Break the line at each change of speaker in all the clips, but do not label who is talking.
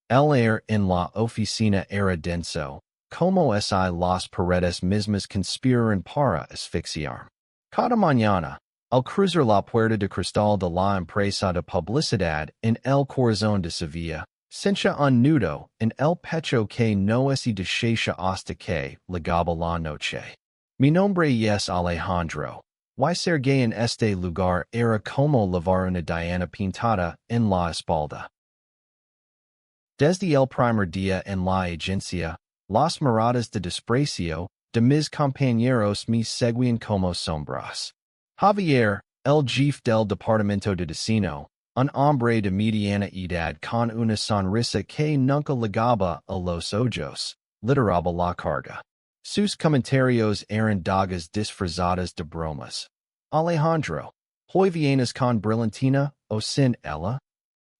El en la oficina era denso, como si las paredes mismas conspiraran para asfixiarme. Cada mañana, al cruzar la puerta de cristal de la empresa de publicidad en el corazón de Sevilla, sentía un nudo en el pecho que no se deshace hasta que llegaba la noche. Mi nombre es Alejandro. Y Sergei en este lugar era como llevar una diana pintada en la espalda. Desde el primer día en la agencia, las miradas de desprecio de mis compañeros me seguían como sombras. Javier, el jefe del departamento de diseño, un hombre de mediana edad con una sonrisa que nunca llegaba a los ojos, lideraba la carga. Sus comentarios eran dagas disfrazadas de bromas. Alejandro, hoy vienes con brillantina o sin ella?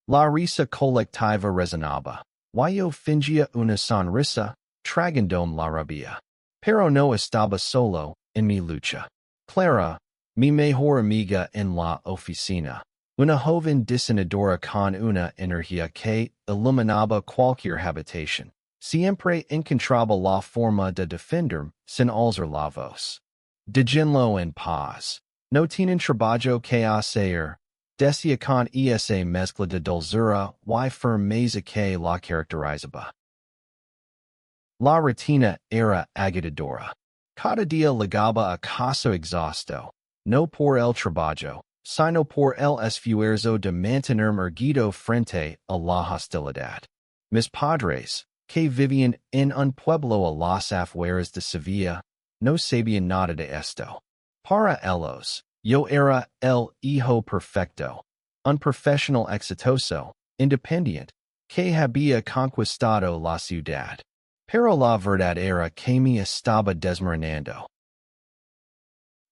La risa colectiva resonaba. Yo fingía una sonrisa, tragándome la rabia. Pero no estaba solo en mi lucha. Clara, mi mejor amiga en la oficina, una joven diseñadora con una energía que iluminaba cualquier habitación, siempre encontraba la forma de defenderme sin alzar la voz. Déjenlo en paz. No tienen trabajo que hacer. Decía con esa mezcla de dulzura y firmeza que la caracterizaba. La rutina era agotadora. Cada día llegaba a casa exhausto, no por el trabajo, sino por el esfuerzo de mantenerme erguido frente a la hostilidad. Mis padres, que vivían en un pueblo a las afueras de Sevilla, no sabían nada de esto. Para ellos, yo era el hijo perfecto, un profesional exitoso, independiente, que había conquistado la ciudad. Pero la verdad era que me estaba desmoronando.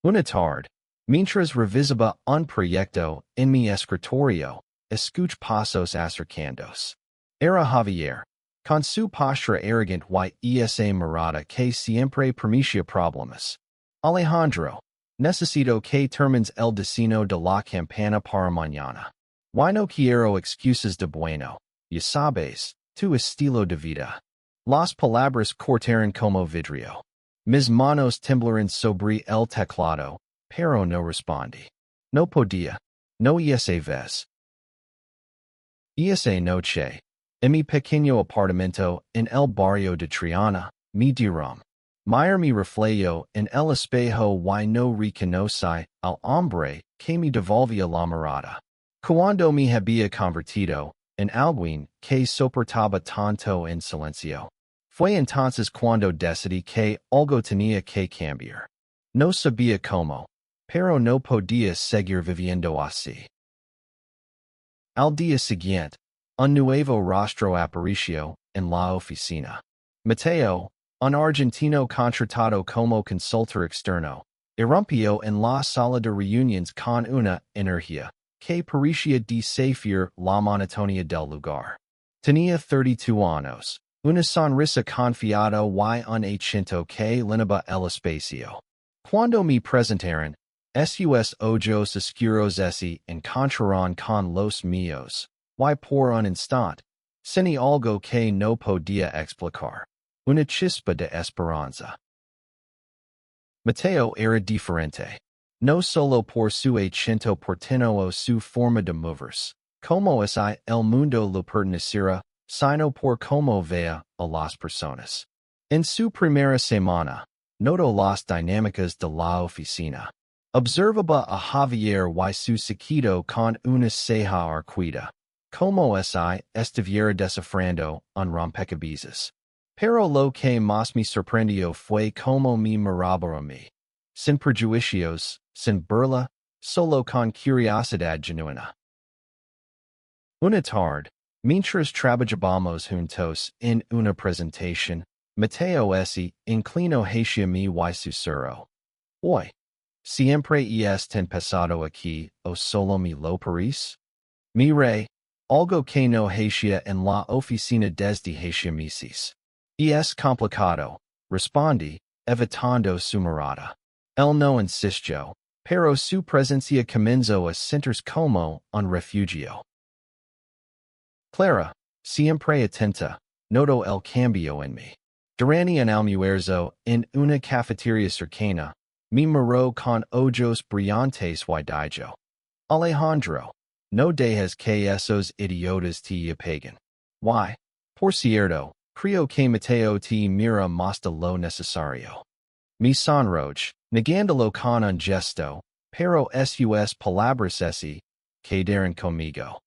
Una tarde, mientras revisaba un proyecto en mi escritorio, escuché pasos acercándose. Era Javier, con su postura arrogante y esa mirada que siempre permitía problemas. Alejandro, necesito que termines el diseño de la campana para mañana. No quiero excusas de bueno, ya sabes, tu estilo de vida. Las palabras cortaron como vidrio. Mis manos temblaron sobre el teclado, pero no respondí. No podía. No esa vez. Esa noche, en mi pequeño apartamento en el barrio de Triana, me dijeron. Mir mi reflejo en el espejo y no reconocí al hombre que me devolvía la mirada. Cuando me había convertido en alguien que soportaba tanto en silencio. Fue entonces cuando decidí que algo tenía que cambiar. No sabía cómo, pero no podía seguir viviendo así. Al día siguiente, un nuevo rostro apareció en la oficina. Mateo, un argentino contratado como consultor externo, irrumpió en la sala de reuniones con una energía que parecía desafiar la monotonía del lugar. Tenía 32 años. Una sonrisa confiada y un acento que llenaba el espacio. Cuando me presentaron, sus ojos oscuros se encontraron con los míos, y por un instante, sentí algo que no podía explicar. Una chispa de esperanza. Mateo era diferente. No solo por su acento porteño o su forma de moverse, como el mundo lo perteneciera, sino por cómo veía a las personas. En su primera semana, notó las dinámicas de la oficina. Observaba a Javier y su seguido con una ceja arquida, como estuviera descifrando un rompecabezas. Pero lo que más me sorprendió fue cómo me miraba a mí. Sin prejuicios, sin burla, solo con curiosidad genuina. Una tarde, mientras trabajábamos juntos en una presentación, Mateo se inclinó hacia mí y susurró. Hoy, ¿siempre ten pasado aquí o solo me lo parece? Miré, algo que no hacía en la oficina desde hace meses. Es complicado, respondí, evitando su mirada. Él no insistió, pero su presencia comenzó a sentirse como un refugio. Clara, siempre atenta, noto el cambio en mí. Durante un almuerzo en una cafetería cercana, me miró con ojos brillantes y dijo, Alejandro, no dejes que esos idiotas te apaguen. Why? Por cierto, creo que Mateo te mira más de lo necesario. Me sonrojo, negándolo con un gesto, pero sus palabras así, quedaron conmigo.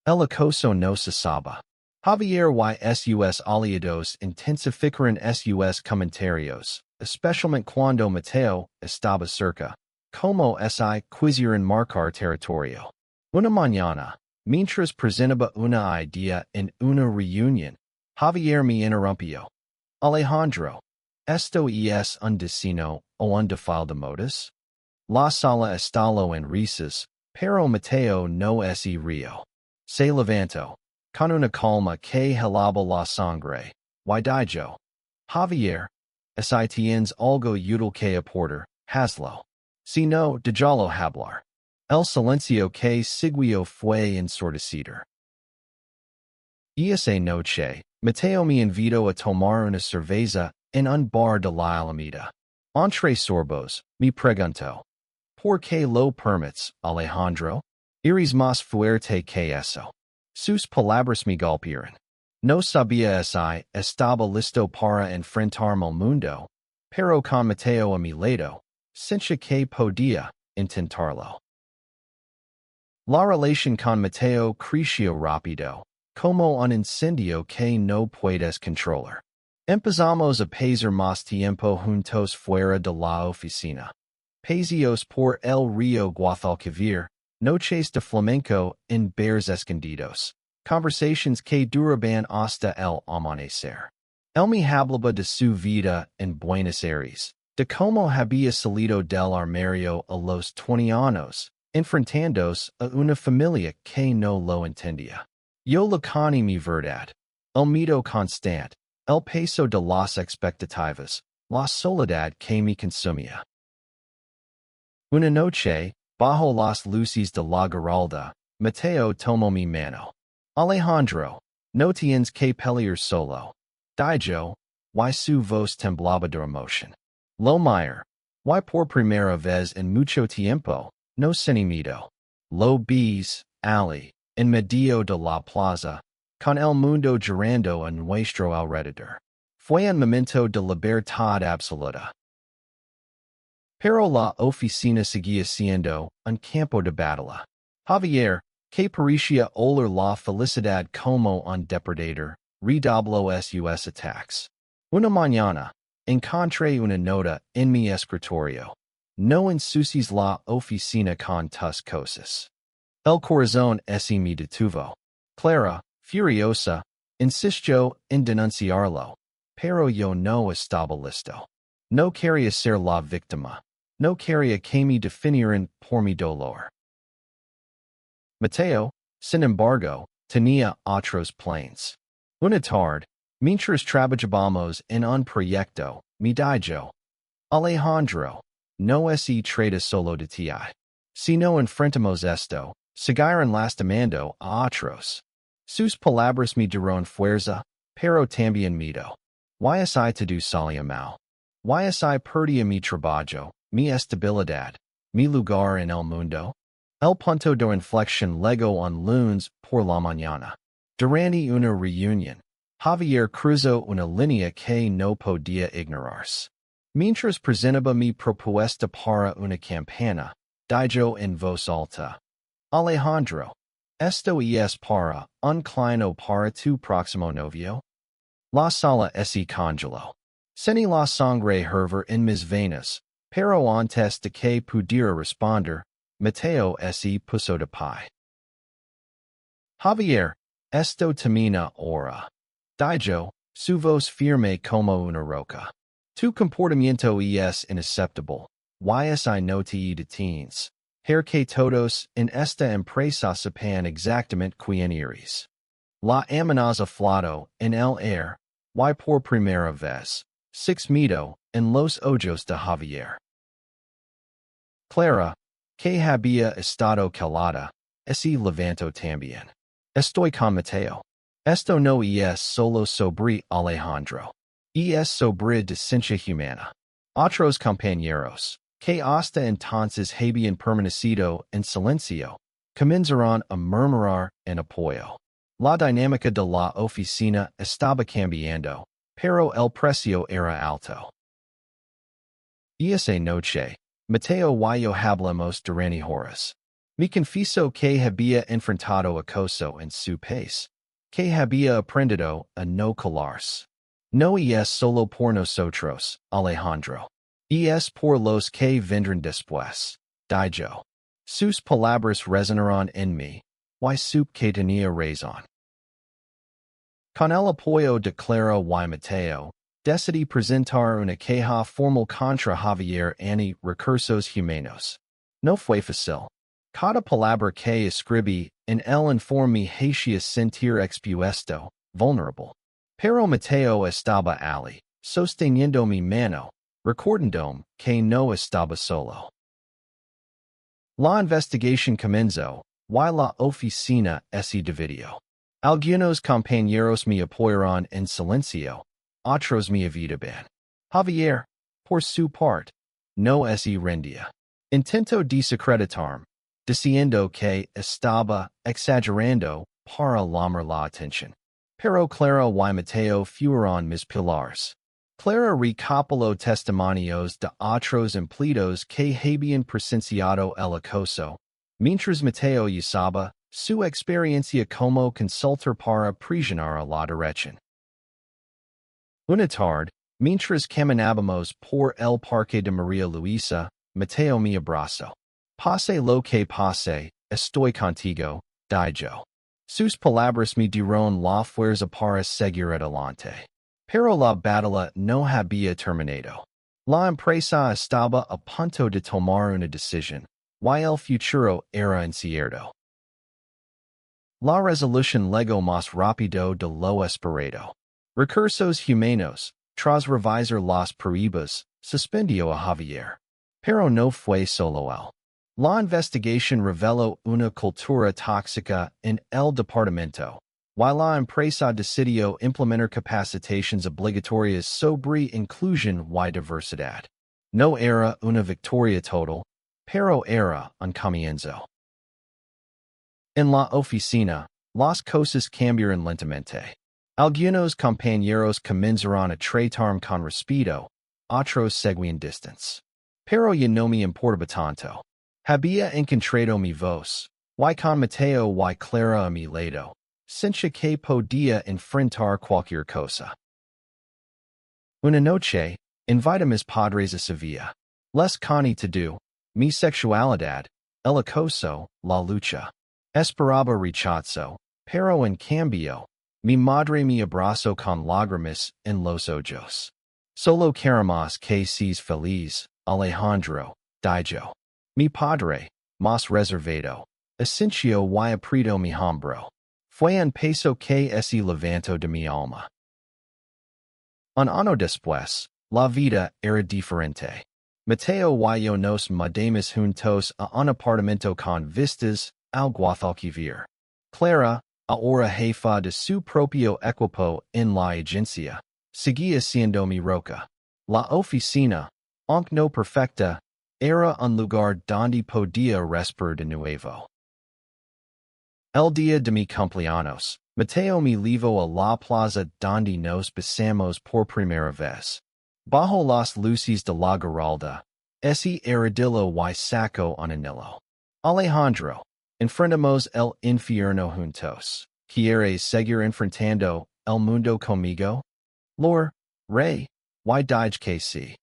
El acoso no se sabe. Javier y sus aliados intensificaron sus comentarios, especialmente cuando Mateo estaba cerca, como si quisieran marcar territorio. Una mañana, mientras presentaba una idea en una reunión, Javier me interrumpió. Alejandro, ¿esto es un destino o un defile de modas? La sala estalló en risas, pero Mateo no es río. Se levantó, con una calma que helaba la sangre, y dijo, Javier, si tienes algo útil que aportar, hazlo. Si no, déjalo hablar. El silencio que siguió fue ensordecedor. Esa noche, Mateo me invitó a tomar una cerveza en un bar de la Alameda. Entre sorbos, me preguntó, ¿por qué lo permites, Alejandro? Eres más fuerte que eso. Sus palabras me golpearon. No sabía si estaba listo para enfrentarme al mundo, pero con Mateo a mi lado, sentía que podía intentarlo. La relación con Mateo creció rápido, como un incendio que no puedes controlar. Empezamos a pasar más tiempo juntos fuera de la oficina. Paseos por el río Guadalquivir, noches de flamenco en bares escondidos, conversations que duraban hasta el amanecer. Él me hablaba de su vida en Buenos Aires, de cómo había salido del armario a los 20 años, enfrentándose a una familia que no lo entendía. Yo le coní mi verdad, el miedo constante, el peso de las expectativas, la soledad que me consumía. Una noche, bajo las luces de la Giralda, Mateo tomó mi mano. Alejandro, no tienes que pelear solo. Dijo, y su voz temblaba de emoción. Lo miro, y por primera vez en mucho tiempo, no sentí miedo. Lo vis, allí, en medio de la plaza, con el mundo girando a nuestro alrededor. Fue un momento de libertad absoluta. Pero la oficina seguía siendo un campo de batalla. Javier, que parecía oler la felicidad como un depredador, redobló sus ataques. Una mañana, encontré una nota en mi escritorio. No ensucies la oficina con tus cosas. El corazón se me detuvo. Clara, furiosa, insistió en denunciarlo, pero yo no estaba listo. No quería ser la víctima. No quería que me definieran por mi dolor. Mateo, sin embargo, tenía otros planes. Una tarde, mientras trabajábamos en un proyecto, me dijo, Alejandro, no se trata solo de ti. Si no enfrentamos esto, seguirán lastimando a otros. Sus palabras me dieron fuerza, pero también miedo. Y todo salía mal. Y perdía mi trabajo, mi estabilidad, mi lugar en el mundo. El punto de inflexión llegó un lunes por la mañana. Durante una reunión, Javier cruzó una línea que no podía ignorarse. Mientras presentaba mi propuesta para una campaña, dijo en voz alta, Alejandro, ¿esto es para un cliente o para tu próximo novio? La sala se congeló. Sentí la sangre hervir en mis venas, pero antes de que pudiera responder, Mateo se puso de pie. Javier, esto termina ahora. Dijo, su voz firme como una roca. Tu comportamiento es inaceptable. Y no te detienes. Que todos en esta empresa sepan exactamente quién eres. La amenaza flotó en el aire, y por primera vez, six miedo en los ojos de Javier. Clara, que había estado calada, se levantó también. Estoy con Mateo. Esto no es solo sobre Alejandro. Es sobre decencia humana. Otros compañeros, que hasta entonces habían permanecido en silencio, comenzaron a murmurar en apoyo. La dinámica de la oficina estaba cambiando, pero el precio era alto. Esa noche, Mateo y yo hablamos durante horas. Me confieso que había enfrentado acoso en su país, que había aprendido a no colarse. No es solo por nosotros, Alejandro. Es por los que vendrán después, dijo. Sus palabras resonaron en mí, y supe que tenía razón. Con el apoyo de Clara y Mateo, decidí presentar una queja formal contra Javier Ani recursos humanos. No fue fácil. Cada palabra que escribí en el informe hacía sentir expuesto, vulnerable. Pero Mateo estaba allí, sosteniendo mi mano, recordándome que no estaba solo. La investigación comenzó, y la oficina se dividió. Algunos compañeros me apoyaron en silencio, otros me evitaban. Javier, por su parte, no se rendía. Intentó desacreditarme, diciendo que estaba exagerando para llamar la atención. Pero Clara y Mateo fueron mis pilares. Clara recopiló testimonios de otros empleados que habían presenciado el acoso, mientras Mateo usaba su experiencia como consultor para presionar a la dirección. Una tarde, mientras caminábamos por el parque de María Luisa, Mateo me abrazó. Pase lo que pase, estoy contigo, dijo. Sus palabras me dieron la fuerza para seguir adelante. Pero la batalla no había terminado. La empresa estaba a punto de tomar una decisión, y el futuro era incierto. La resolución llegó más rápido de lo esperado. Recursos humanos, tras revisar las pruebas, suspendió a Javier. Pero no fue solo él. La investigación reveló una cultura tóxica en el departamento, y la empresa decidió implementar capacitaciones obligatorias sobre inclusión y diversidad. No era una victoria total, pero era un comienzo. En la oficina, las cosas cambiaron lentamente. Algunos compañeros comenzaron a tratarme con respeto, otros seguían distance. Pero ya no me importaba tanto. Había encontrado mi voz, y con Mateo y Clara a mi lado, sentía que podía enfrentar cualquier cosa. Una noche, invité a mis padres a Sevilla. Les conté todo, mi sexualidad, el acoso, la lucha. Esperaba rechazo, pero en cambio, mi madre me abrazó con lágrimas en los ojos. Solo queremos que seas feliz, Alejandro, dijo. Mi padre, más reservado, asintió y apretó mi hombro. Fue un peso que se levantó de mi alma. Un año después, la vida era diferente. Mateo y yo nos mudamos juntos a un apartamento con vistas al Guadalquivir. Clara, ahora jefa de su propio equipo en la agencia, seguía siendo mi roca. La oficina, aunque no perfecta, era un lugar donde podía respirar de nuevo. El día de mi cumpleaños, Mateo me llevó a la plaza donde nos besamos por primera vez. Bajo las luces de la Giralda, ese armadillo y saco un anillo. Alejandro, enfrentamos el infierno juntos. ¿Quieres seguir enfrentando el mundo conmigo? Lor, rey, y dije que sí.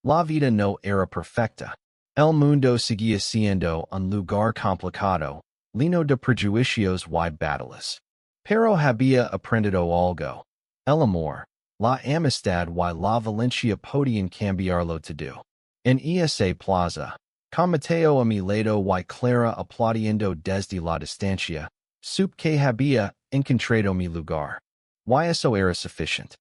La vida no era perfecta. El mundo seguía siendo un lugar complicado, lleno de prejuicios y batallas. Pero había aprendido algo. El amor, la amistad y la valencia podían cambiarlo todo. En esa plaza, con Mateo a mi lado y Clara aplaudiendo desde la distancia, supe que había encontrado mi lugar. Y eso era suficiente.